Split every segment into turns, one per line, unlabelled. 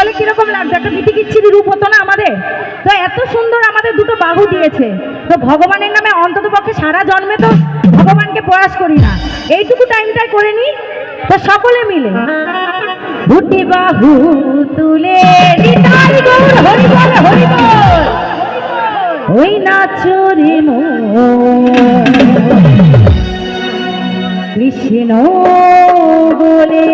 তাহলে কিরকম লাগতো? একটা বিটি কিচ্ছির রূপ হতো না আমাদের? তো এত সুন্দর আমাদের দুটো বাহু দিয়েছে, তো ভগবানের নামে অন্তত পক্ষে সারা জন্মে তো ভগবানকে প্রয়াস করি না, এইটুকু টাইমটাই করে নি। তো সকলে মিলে দুটি বাহু তুলে নিতাই গৌর হরি বল হরি বল, ওই নাচো রে মন কৃষ্ণ বলে।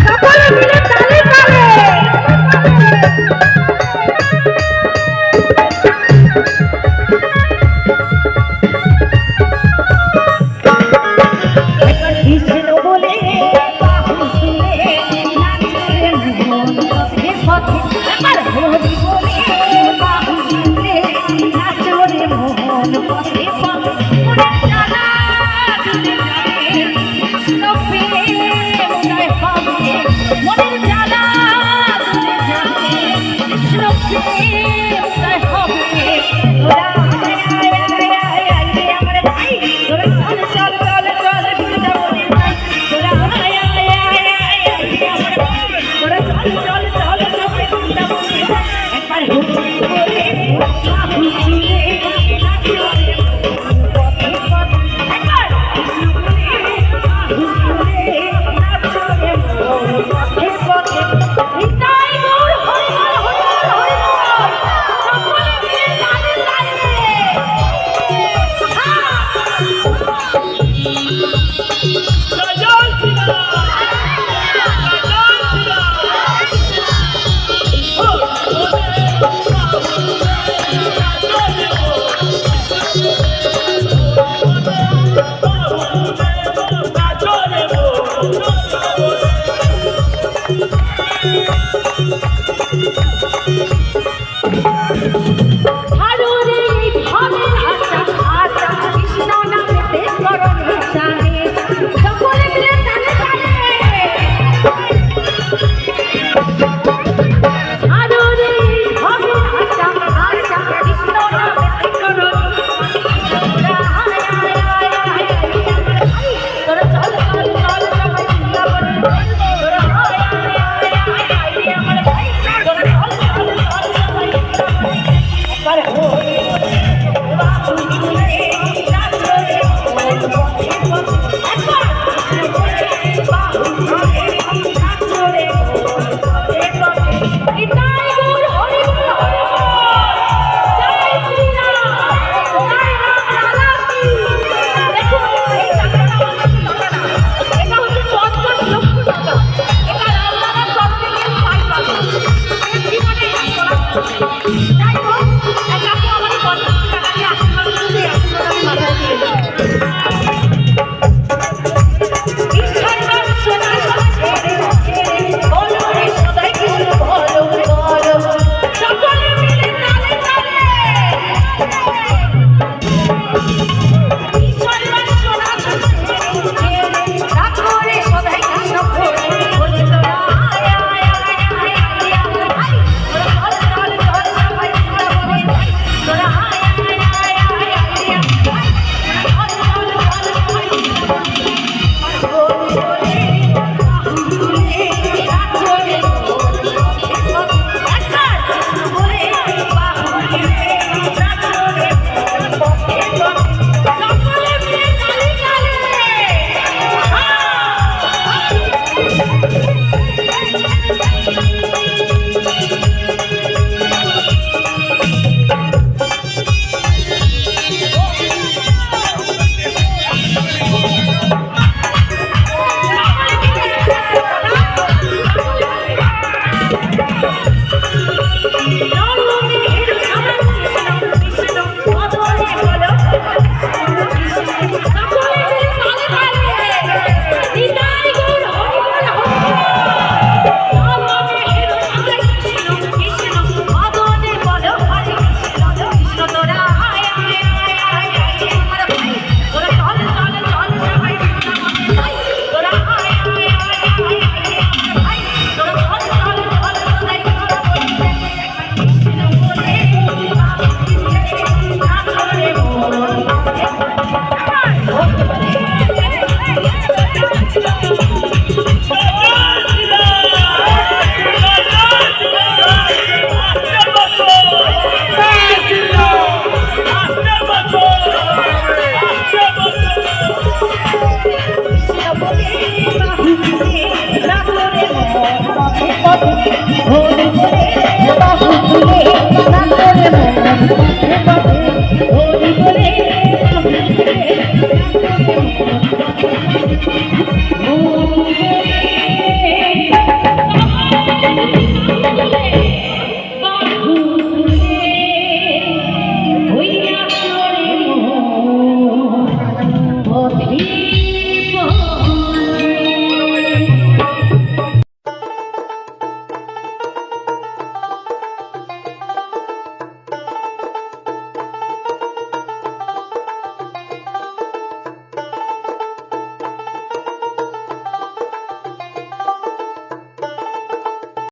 সকলে মিলে তালে তালে কৃষ্ণ বলে বাহু তুলে নাচো রে মন পথে পথে, এবার হরি বলে বাহু তুলে নাচো রে মন পথে পথে। মনের জ্বালা দূরে যাবে, কৃষ্ণ প্রেম উদয় হবে। মনের জ্বালা দূরে যাবে, কৃষ্ণ প্রেম উদয় হবে। তোরা আয় আয় আয় আয় আয় রে আমার ভাই, তোরা চল চল চল চল বৃন্দাবনে যাই। তোরা আয় আয় আয় আয় আয় রে আমার ভাই, তোরা চল চল চল চল বৃন্দাবনে যাই। একবার হরি বলে বাহু তুলে নাচো রে মন পথে পথে, একবার কৃষ্ণ বলে বাহু তুলে নাচো রে মন পথে পথে। নিতাই গৌর হরি বল হরি বল হরি বল, সকলে মিলে তালে তালে। ছাড়ো রে এই ভবের আশা, আশা কৃষ্ণ নামেতে করো নেশা রে। সকলে মিলে তালে তালে। ছাড়ো রে এই ভবের আশা, আশা কৃষ্ণ নামেতে করো নেশা। তোরা আয় আয় আয় আয় আয় রে আমার ভাই, তোরা চল চল চল সবাই বৃন্দাবনে যাই। তোরা আয় আয় আয় আয় আয় রে আমার ভাই, তোরা চল চল চল সবাই বৃন্দাবনে যাই। একবার হরি বলে বাহু তুলে নাচো রে মন পথে পথে।